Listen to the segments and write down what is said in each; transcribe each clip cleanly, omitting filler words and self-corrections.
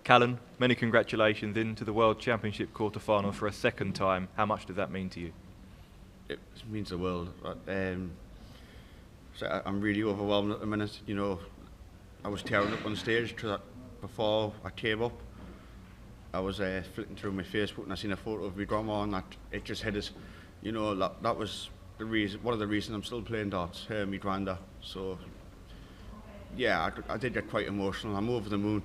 Callan, many congratulations into the World Championship quarterfinal for a second time. How much does that mean to you? It means the world. So I'm really overwhelmed at the minute. You know, I was tearing up on stage before I came up. I was flicking through my Facebook and I seen a photo of my grandma, and it just hit us. You know, that was the reason. One of the reasons I'm still playing darts. Her, my granda. So yeah, I did get quite emotional. I'm over the moon.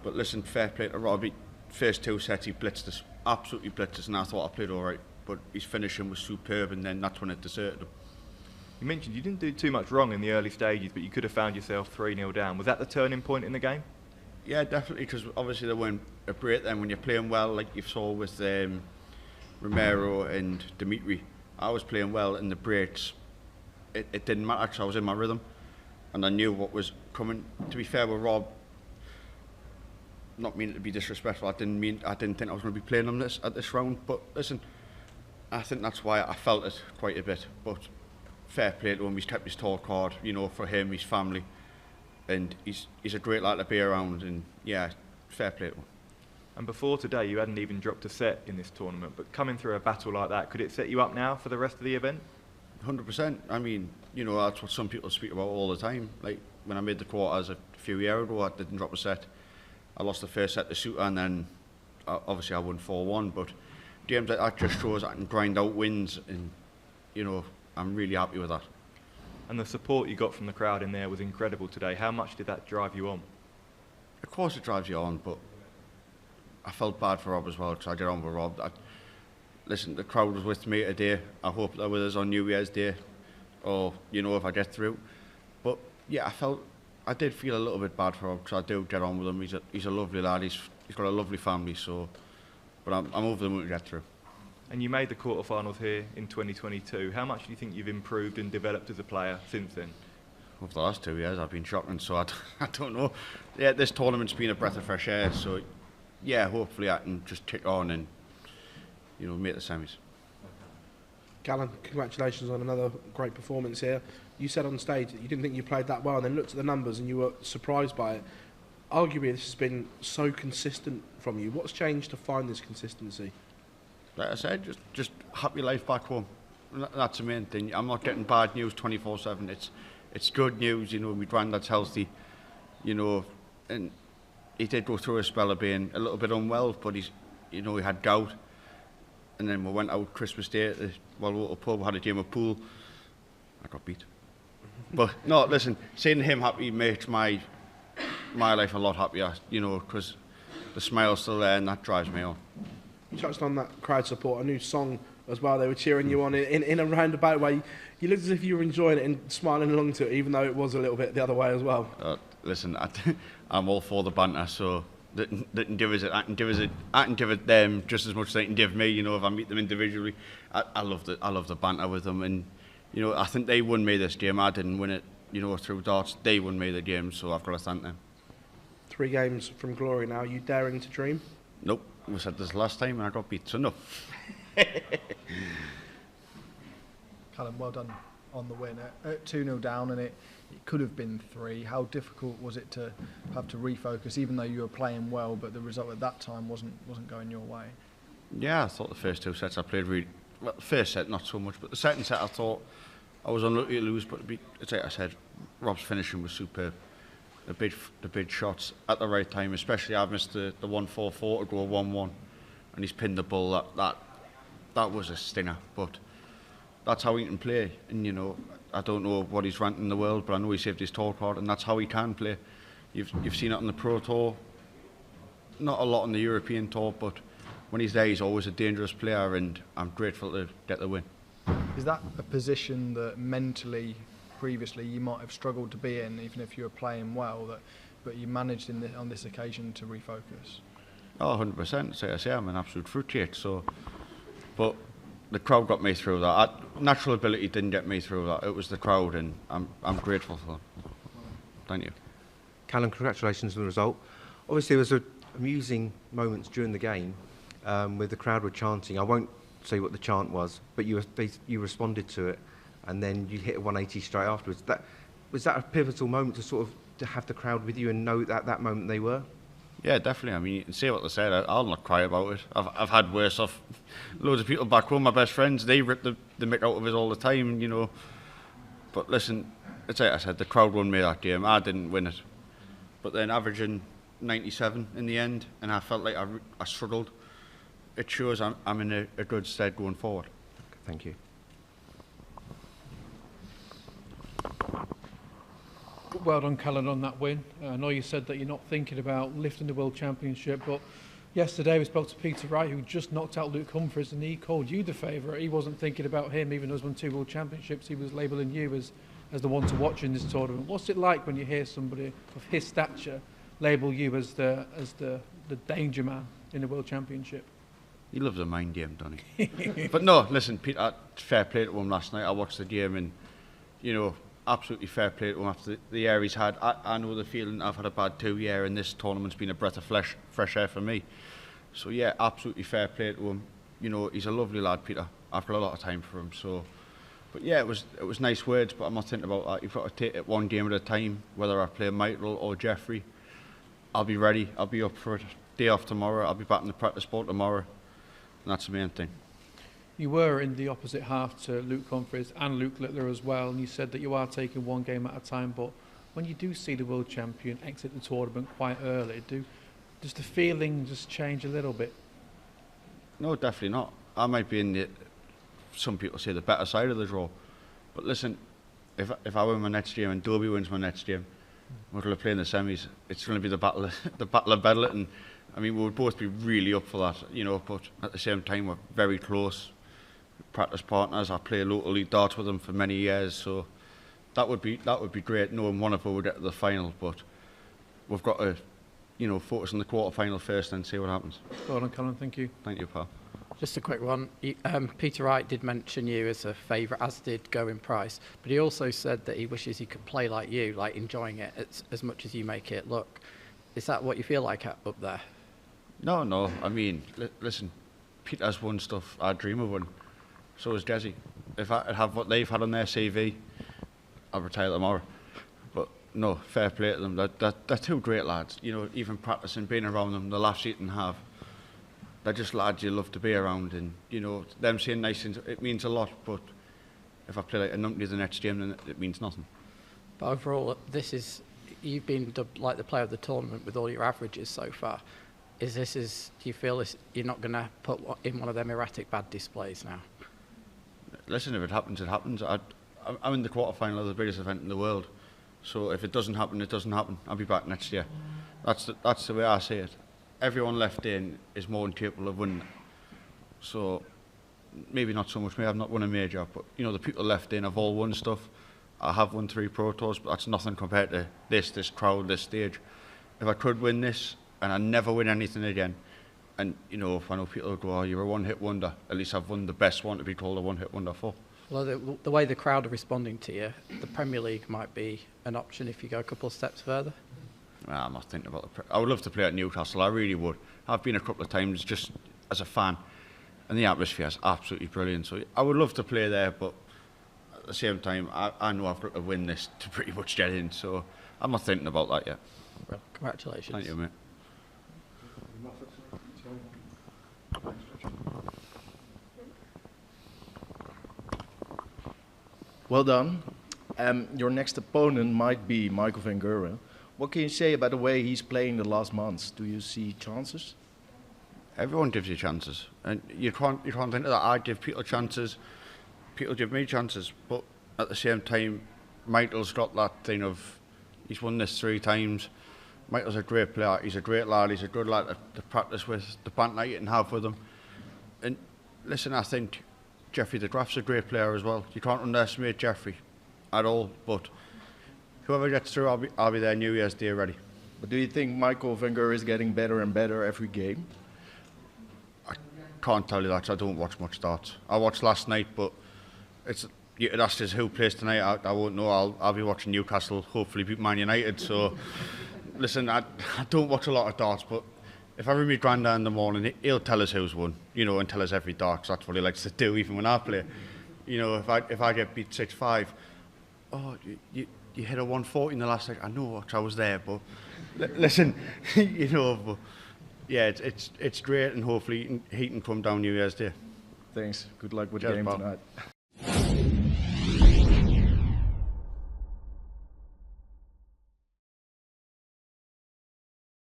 But listen, fair play to Robbie. First two sets he blitzed us, absolutely blitzed us, and I thought I played all right. But his finishing was superb, and then that's when it deserted him. You mentioned you didn't do too much wrong in the early stages, but you could have found yourself 3-0 down. Was that the turning point in the game? Yeah, definitely, because obviously there weren't a break then. When you're playing well, like you saw with Romero and Dimitri, I was playing well in the breaks. It didn't matter because I was in my rhythm, and I knew what was coming. To be fair with Rob, not meaning to be disrespectful, I didn't think I was going to be playing him at this round. But listen, I think that's why I felt it quite a bit. But fair play to him, he's kept his talk hard, you know, for him, his family, and he's a great lad to be around, and yeah, fair play to him. And before today, you hadn't even dropped a set in this tournament, but coming through a battle like that, could it set you up now for the rest of the event? 100%. I mean, you know, that's what some people speak about all the time. Like when I made the quarters a few years ago, I didn't drop a set. I lost the first set to Suter, and then obviously I won 4-1, but games like that just shows I can grind out wins, and you know, I'm really happy with that. And the support you got from the crowd in there was incredible today. How much did that drive you on? Of course it drives you on, but I felt bad for Rob as well, because I get on with Rob. Listen, the crowd was with me today. I hope they're with us on New Year's Day, or you know, if I get through. But yeah, I did feel a little bit bad for him, because I do get on with him. He's a lovely lad. He's got a lovely family. So, but I'm over the moon to get through. And you made the quarterfinals here in 2022. How much do you think you've improved and developed as a player since then? Over the last 2 years, I've been shocking. So I don't know. Yeah, this tournament's been a breath of fresh air. So yeah, hopefully I can just kick on and you know, make the semis. Callan, congratulations on another great performance here. You said on stage that you didn't think you played that well, and then looked at the numbers and you were surprised by it. Arguably, this has been so consistent from you. What's changed to find this consistency? Like I said, just happy life back home. That's the main thing. I'm not getting bad news 24/7. It's good news, you know. My granddad's healthy, you know, and he did go through a spell of being a little bit unwell, but he had gout. And then we went out Christmas Day at the local pub, had a game of pool. I got beat. But no, listen, seeing him happy makes my life a lot happier, you know, because the smile's still there, and that drives me on. You touched on that crowd support, a new song as well. They were cheering you on in a roundabout way. You looked as if you were enjoying it and smiling along to it, even though it was a little bit the other way as well. Listen, I'm all for the banter, so they can give us it. I can give it them just as much as they can give me. You know, if I meet them individually, I love the banter with them, and you know, I think they won me this game. I didn't win it, you know, through darts. They won me the game, so I've got to thank them. 3 games from glory now. Are you daring to dream? Nope. We said this last time and I got beat, so no. Callan, well done on the win. At 2-0 down, and it could have been 3. How difficult was it to have to refocus, even though you were playing well, but the result at that time wasn't going your way? Yeah, I thought the first 2 sets I played really well. The first set not so much, but the second set I thought I was unlucky to lose. But like I said, Rob's finishing was superb. The big shots at the right time, especially I missed the 1-4-4 to go 1-1, and he's pinned the ball. That was a stinger, but that's how he can play. And you know, I don't know what he's ranked in the world, but I know he saved his talk card, and that's how he can play. You've seen it on the Pro Tour, not a lot on the European Tour, but when he's there, he's always a dangerous player, and I'm grateful to get the win. Is that a position that mentally, previously, you might have struggled to be in, even if you were playing well, but you managed on this occasion to refocus? Oh, 100%. Say I say, I'm an absolute fruitcake. So, but the crowd got me through that. Natural ability didn't get me through that. It was the crowd, and I'm grateful for them. Thank you. Callan, congratulations on the result. Obviously, there was amusing moments during the game where the crowd were chanting. I won't say what the chant was, but you responded to it, and then you hit a 180 straight afterwards. Was that a pivotal moment to sort of to have the crowd with you and know that at that moment they were? Yeah, definitely. I mean, you can say what they said. I'll not cry about it. I've had worse off. Loads of people back home, my best friends, they rip the Mick out of us all the time, you know. But listen, it's like I said, the crowd won me that game. I didn't win it. But then averaging 97 in the end, and I felt like I struggled. It shows I'm in a good stead going forward. Thank you. Well done, Callan, on that win. I know you said that you're not thinking about lifting the World Championship, but yesterday we spoke to Peter Wright, who just knocked out Luke Humphries, and he called you the favourite. He wasn't thinking about him, even though he's won 2 World Championships. He was labelling you as the one to watch in this tournament. What's it like when you hear somebody of his stature label you as the danger man in the World Championship? He loves a mind game, doesn't he? But no, listen, Peter, fair play to him last night. I watched the game and, you know, absolutely fair play to him after the year he's had. I know the feeling. I've had a bad 2 year, and this tournament's been a breath of fresh air for me. So yeah, absolutely fair play to him. You know, he's a lovely lad, Peter. I've got a lot of time for him. So, but yeah, it was nice words. But I'm not thinking about that. You've got to take it one game at a time. Whether I play Michael or Jeffrey, I'll be ready. I'll be up for it. Day off tomorrow. I'll be back in the practice sport tomorrow, and that's the main thing. You were in the opposite half to Luke Humphries and Luke Littler as well, and you said that you are taking one game at a time, but when you do see the world champion exit the tournament quite early, does the feeling just change a little bit? No, definitely not. I might be in the, some people say, the better side of the draw, but listen, if I win my next game and Dobie wins my next game, we're going to play in the semis. It's going to be the battle of Bedlington. I mean, we would both be really up for that, you know, but at the same time, we're very close. Practice partners. I play local league darts with them for many years, so that would be great knowing one of us would get to the final. But we've got to, you know, focus on the quarter-final first and see what happens. Well done, Callan. Thank you. Thank you, pal. Just a quick one. Peter Wright did mention you as a favourite, as did Gerwyn Price, but he also said that he wishes he could play like you, like enjoying it as much as you make it look. Is that what you feel like up there? No. I mean, listen, Peter's won stuff I dream of winning. So is Jesse. If I have what they've had on their CV, I'll retire tomorrow. But no, fair play to them. They're 2 great lads. You know, even practicing, being around them, the laughs you can have. They're just lads you love to be around, and you know, them saying nice things, it means a lot. But if I play like a numpty the next game, then it means nothing. But overall, you've been dubbed like the player of the tournament with all your averages so far. Do you feel you're not going to put in one of them erratic bad displays now? Listen, if it happens, it happens. I'm in the quarter-final of the biggest event in the world. So if it doesn't happen, it doesn't happen. I'll be back next year. That's the way I see it. Everyone left in is more than capable of winning. So maybe not so much me. I've not won a major, but you know, the people left in have all won stuff. I have won 3 Pro Tours, but that's nothing compared to this crowd, this stage. If I could win this and I never win anything again, and you know, if I know people go, "Oh, you're a one-hit wonder," at least I've won the best one to be called a one-hit wonder for. Well, the way the crowd are responding to you, the Premier League might be an option if you go a couple of steps further. I'm not thinking about I would love to play at Newcastle. I really would. I've been a couple of times just as a fan, and the atmosphere is absolutely brilliant. So I would love to play there, but at the same time, I know I've got to win this to pretty much get in. So I'm not thinking about that yet. Well, congratulations. Thank you, mate. Well done. Your next opponent might be Michael van Gerwen. What can you say about the way he's playing the last months? Do you see chances? Everyone gives you chances, and you can't think that I give people chances. People give me chances, but at the same time, Michael's got that thing of he's won this 3 times. Michael's a great player. He's a great lad. He's a good lad to practice with. The banter you can have with him. And listen, I think Jeffrey de Graaf's a great player as well. You can't underestimate Jeffrey at all. But whoever gets through, I'll be there New Year's Day ready. But do you think Michael van Gerwen is getting better and better every game? I can't tell you that 'cause I don't watch much darts. I watched last night, but you could ask us who plays tonight. I won't know. I'll be watching Newcastle, hopefully beat Man United. So listen, I don't watch a lot of darts, but if I ring my granddad in the morning, he'll tell us who's won, you know, and tell us every dart, 'cause that's what he likes to do, even when I play. You know, if I get beat 6-5, oh, you you hit a 140 in the last second. I know I was there, but listen, you know, but yeah, it's great, and hopefully he can come down New Year's Day. Thanks. Good luck with the Cheers, game pal. tonight.